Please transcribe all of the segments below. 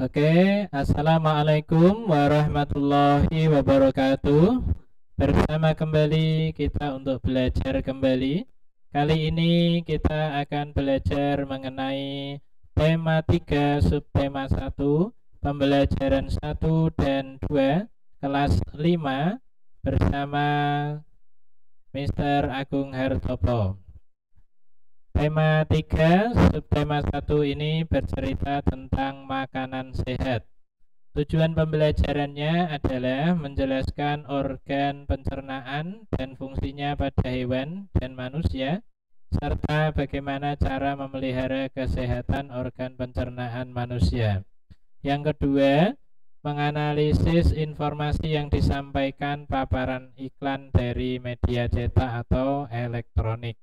Oke, Assalamualaikum warahmatullahi wabarakatuh. Bersama kembali kita untuk belajar kembali. Kali ini kita akan belajar mengenai tema 3 subtema 1, pembelajaran 1 dan 2, kelas 5 bersama Mr. Agung Hartopo. Tema 3 subtema 1 ini bercerita tentang makanan sehat. Tujuan pembelajarannya adalah menjelaskan organ pencernaan dan fungsinya pada hewan dan manusia, serta bagaimana cara memelihara kesehatan organ pencernaan manusia. Yang kedua, menganalisis informasi yang disampaikan paparan iklan dari media cetak atau elektronik.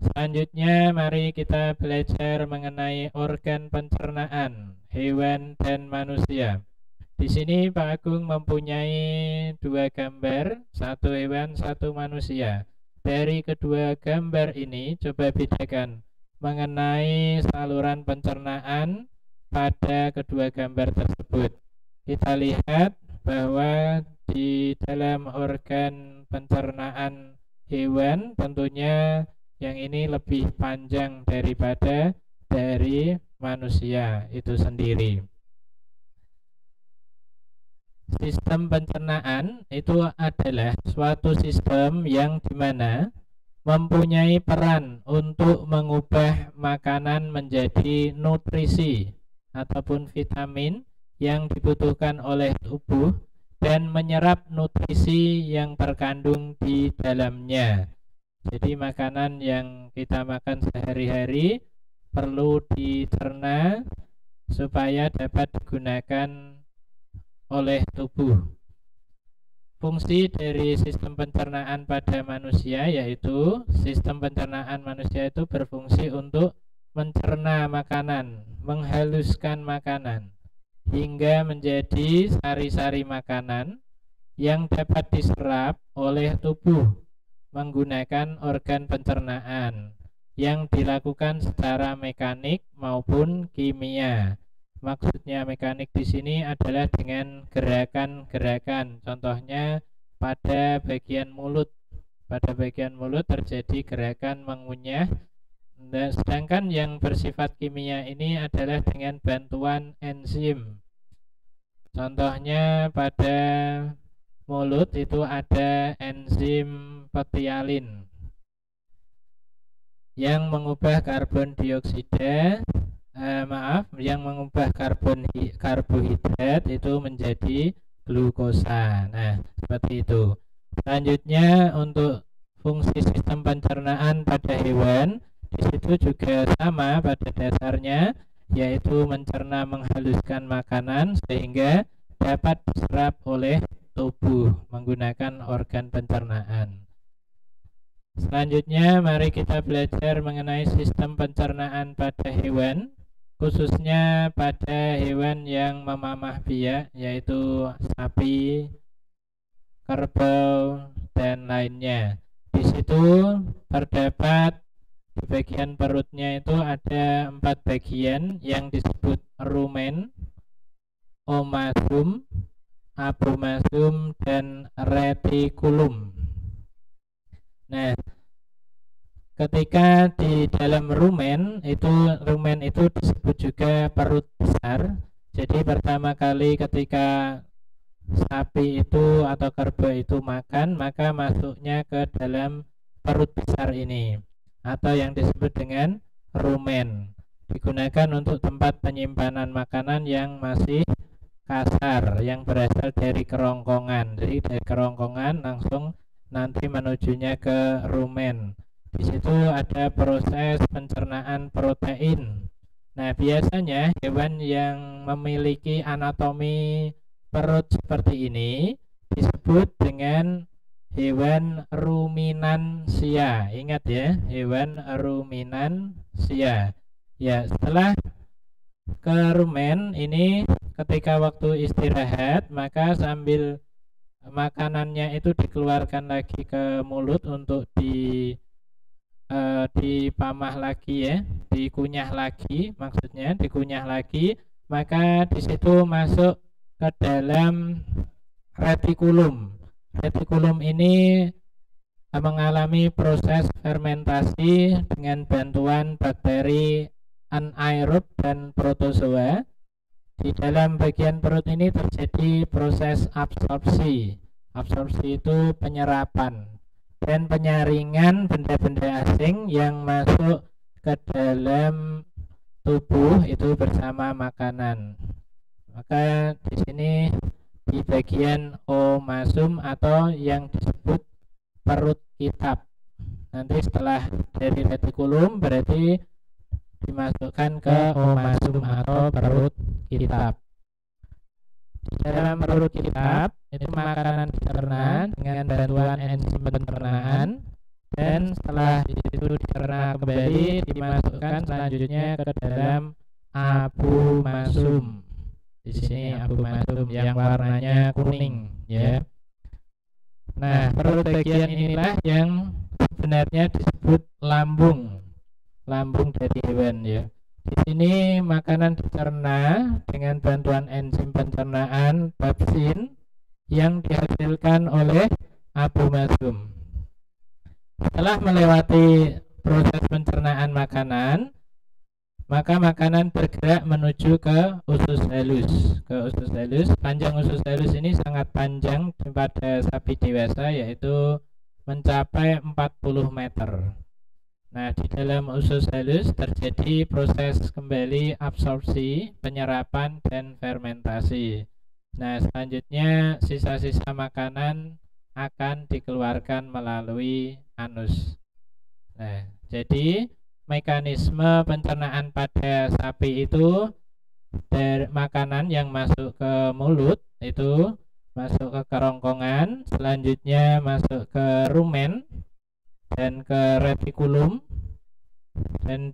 Selanjutnya, mari kita belajar mengenai organ pencernaan hewan dan manusia. Di sini Pak Agung mempunyai 2 gambar, 1 hewan, 1 manusia. Dari kedua gambar ini, coba bedakan mengenai saluran pencernaan pada kedua gambar tersebut. Kita lihat bahwa di dalam organ pencernaan hewan tentunya yang ini lebih panjang daripada dari manusia itu sendiri. Sistem pencernaan itu adalah suatu sistem yang dimana mempunyai peran untuk mengubah makanan menjadi nutrisi ataupun vitamin yang dibutuhkan oleh tubuh dan menyerap nutrisi yang terkandung di dalamnya. Jadi makanan yang kita makan sehari-hari perlu dicerna supaya dapat digunakan oleh tubuh. Fungsi dari sistem pencernaan pada manusia yaitu sistem pencernaan manusia itu berfungsi untuk mencerna makanan, menghaluskan makanan hingga menjadi sari-sari makanan yang dapat diserap oleh tubuh menggunakan organ pencernaan yang dilakukan secara mekanik maupun kimia. Maksudnya mekanik di sini adalah dengan gerakan-gerakan. Contohnya pada bagian mulut. Pada bagian mulut terjadi gerakan mengunyah. Dan sedangkan yang bersifat kimia ini adalah dengan bantuan enzim. Contohnya pada mulut itu ada enzim petialin yang mengubah karbon dioksida yang mengubah karbohidrat itu menjadi glukosa. Nah, seperti itu. Selanjutnya untuk fungsi sistem pencernaan pada hewan di situ juga sama pada dasarnya, yaitu mencerna menghaluskan makanan sehingga dapat diserap oleh tubuh menggunakan organ pencernaan. Selanjutnya mari kita belajar mengenai sistem pencernaan pada hewan, khususnya pada hewan yang memamah biak, yaitu sapi, kerbau, dan lainnya. Di situ terdapat di bagian perutnya itu ada 4 bagian yang disebut rumen, omasum, abomasum, dan retikulum. Nah, ketika di dalam rumen itu disebut juga perut besar. Jadi pertama kali ketika sapi itu atau kerbau itu makan, maka masuknya ke dalam perut besar ini atau yang disebut dengan rumen. Digunakan untuk tempat penyimpanan makanan yang masih kasar, yang berasal dari kerongkongan. Jadi dari kerongkongan langsung nanti menujunya ke rumen. Di situ ada proses pencernaan protein. Nah, biasanya hewan yang memiliki anatomi perut seperti ini disebut dengan hewan ruminansia. Ingat ya, hewan ruminansia. Ya, setelah ke rumen ini ketika waktu istirahat, maka sambil makanannya itu dikeluarkan lagi ke mulut untuk dipamah lagi ya, dikunyah lagi, maksudnya dikunyah lagi maka di situ masuk ke dalam retikulum. Retikulum ini mengalami proses fermentasi dengan bantuan bakteri anaerob dan protozoa. Di dalam bagian perut ini terjadi proses absorpsi. Absorpsi itu penyerapan dan penyaringan benda-benda asing yang masuk ke dalam tubuh itu bersama makanan. Maka di sini di bagian omasum atau yang disebut perut kitab. Nanti setelah dari retikulum berarti dimasukkan ke omasum atau perut kitab. Di dalam perut kitab itu makanan dicerna dengan bantuan enzim pencernaan, dan setelah itu dicerna kembali dimasukkan selanjutnya ke dalam abomasum. Di sini abomasum yang warnanya kuning, ya. Nah, perut bagian inilah yang sebenarnya disebut lambung dari hewan, ya. Di sini makanan dicerna dengan bantuan enzim pencernaan pepsin yang dihasilkan oleh abomasum. Setelah melewati proses pencernaan makanan, maka makanan bergerak menuju ke usus halus. Panjang usus halus ini sangat panjang pada sapi dewasa, yaitu mencapai 40 meter. Nah, di dalam usus halus terjadi proses kembali absorpsi, penyerapan, dan fermentasi. Nah, selanjutnya sisa-sisa makanan akan dikeluarkan melalui anus. Nah, jadi mekanisme pencernaan pada sapi itu dari makanan yang masuk ke mulut itu masuk ke kerongkongan, selanjutnya masuk ke rumen dan ke retikulum, dan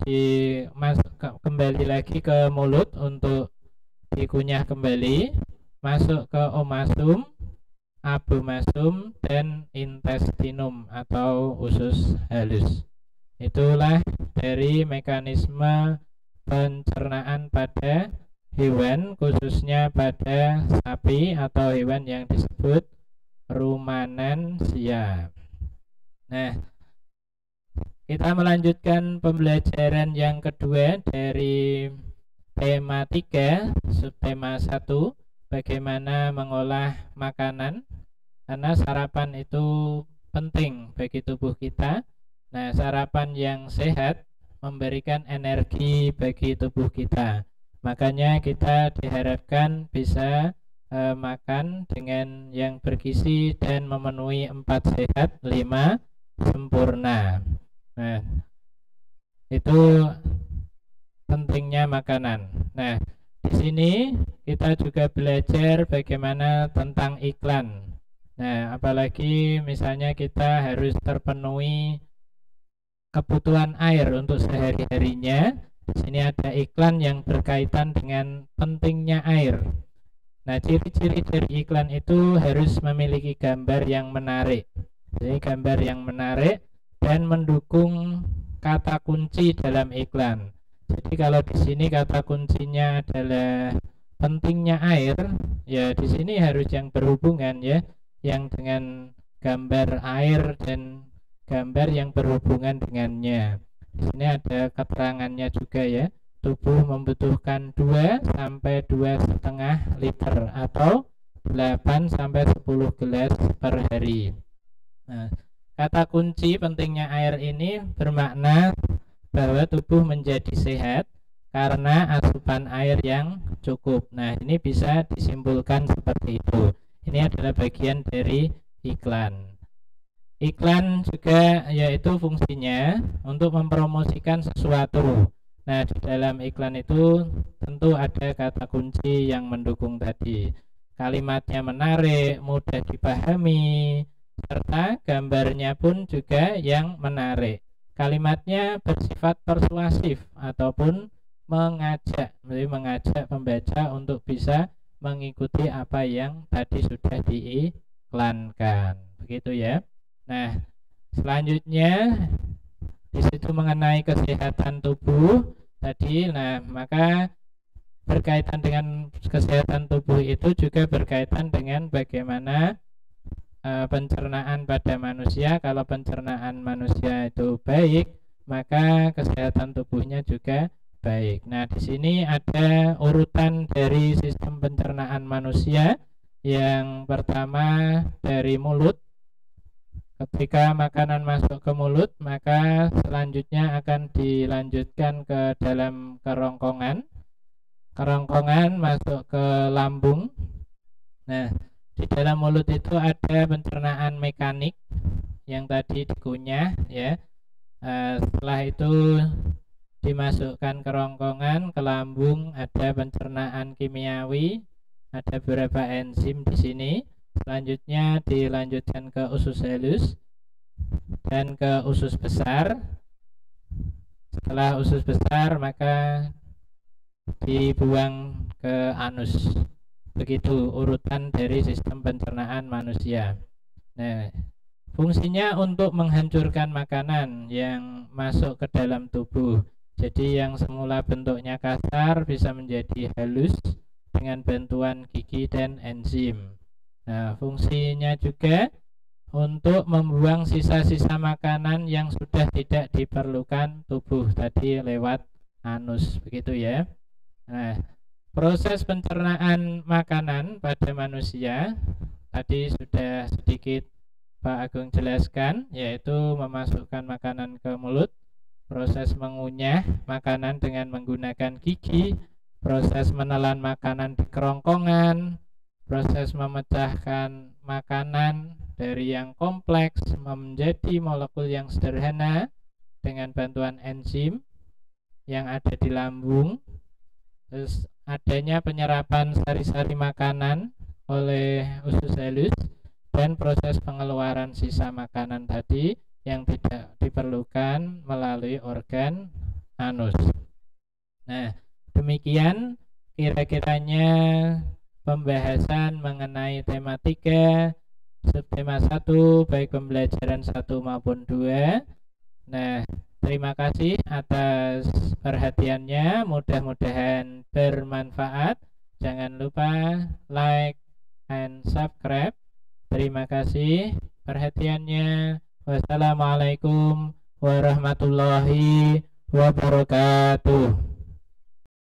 kembali lagi ke mulut untuk dikunyah kembali, masuk ke omasum, abomasum, dan intestinum atau usus halus. Itulah dari mekanisme pencernaan pada hewan, khususnya pada sapi atau hewan yang disebut ruminansia. Nah, kita melanjutkan pembelajaran yang kedua dari tema 3, subtema 1, bagaimana mengolah makanan, karena sarapan itu penting bagi tubuh kita. Nah, sarapan yang sehat memberikan energi bagi tubuh kita. Makanya kita diharapkan bisa makan dengan yang bergizi dan memenuhi 4 sehat, 5 sempurna. Nah, itu pentingnya makanan. Nah, di sini kita juga belajar bagaimana tentang iklan. Nah, apalagi misalnya kita harus terpenuhi kebutuhan air untuk sehari-harinya. Di sini ada iklan yang berkaitan dengan pentingnya air. Nah, ciri-ciri dari iklan itu harus memiliki gambar yang menarik. Jadi gambar yang menarik dan mendukung kata kunci dalam iklan. Jadi kalau di sini kata kuncinya adalah pentingnya air, ya di sini harus yang berhubungan, ya, yang dengan gambar air dan gambar yang berhubungan dengannya. Di sini ada keterangannya juga, ya. Tubuh membutuhkan 2 sampai 2,5 liter atau 8 sampai 10 gelas per hari. Nah, kata kunci pentingnya air ini bermakna bahwa tubuh menjadi sehat karena asupan air yang cukup. Nah, ini bisa disimpulkan seperti itu. Ini adalah bagian dari iklan. Iklan juga yaitu fungsinya untuk mempromosikan sesuatu. Nah, di dalam iklan itu tentu ada kata kunci yang mendukung tadi. Kalimatnya menarik, mudah dipahami, serta gambarnya pun juga yang menarik. Kalimatnya bersifat persuasif ataupun mengajak pembaca untuk bisa mengikuti apa yang tadi sudah diiklankan. Begitu, ya. Nah, selanjutnya di situ mengenai kesehatan tubuh tadi. Nah, maka berkaitan dengan kesehatan tubuh itu juga berkaitan dengan bagaimana pencernaan pada manusia. Kalau pencernaan manusia itu baik, maka kesehatan tubuhnya juga baik. Nah, di sini ada urutan dari sistem pencernaan manusia. Yang pertama dari mulut. Ketika makanan masuk ke mulut, maka selanjutnya akan dilanjutkan ke dalam kerongkongan. Kerongkongan masuk ke lambung. Nah, di dalam mulut itu ada pencernaan mekanik yang tadi dikunyah ya. Setelah itu dimasukkan kerongkongan, ke lambung, ada pencernaan kimiawi, ada beberapa enzim di sini. Selanjutnya dilanjutkan ke usus halus dan ke usus besar. Setelah usus besar maka dibuang ke anus. Begitu urutan dari sistem pencernaan manusia. Nah, fungsinya untuk menghancurkan makanan yang masuk ke dalam tubuh. Jadi yang semula bentuknya kasar bisa menjadi halus dengan bantuan gigi dan enzim. Nah, fungsinya juga untuk membuang sisa-sisa makanan yang sudah tidak diperlukan tubuh tadi lewat anus, begitu ya. Nah, proses pencernaan makanan pada manusia tadi sudah sedikit Pak Agung jelaskan, yaitu memasukkan makanan ke mulut, proses mengunyah makanan dengan menggunakan gigi, proses menelan makanan di kerongkongan, proses memecahkan makanan dari yang kompleks menjadi molekul yang sederhana dengan bantuan enzim yang ada di lambung. Terus adanya penyerapan sari-sari makanan oleh usus halus dan proses pengeluaran sisa makanan tadi yang tidak diperlukan melalui organ anus. Nah, demikian kira-kiranya pembahasan mengenai tema 3, subtema 1, baik pembelajaran 1 maupun 2. Nah, terima kasih atas perhatiannya, mudah-mudahan bermanfaat. Jangan lupa like and subscribe. Terima kasih perhatiannya. Wassalamualaikum warahmatullahi wabarakatuh.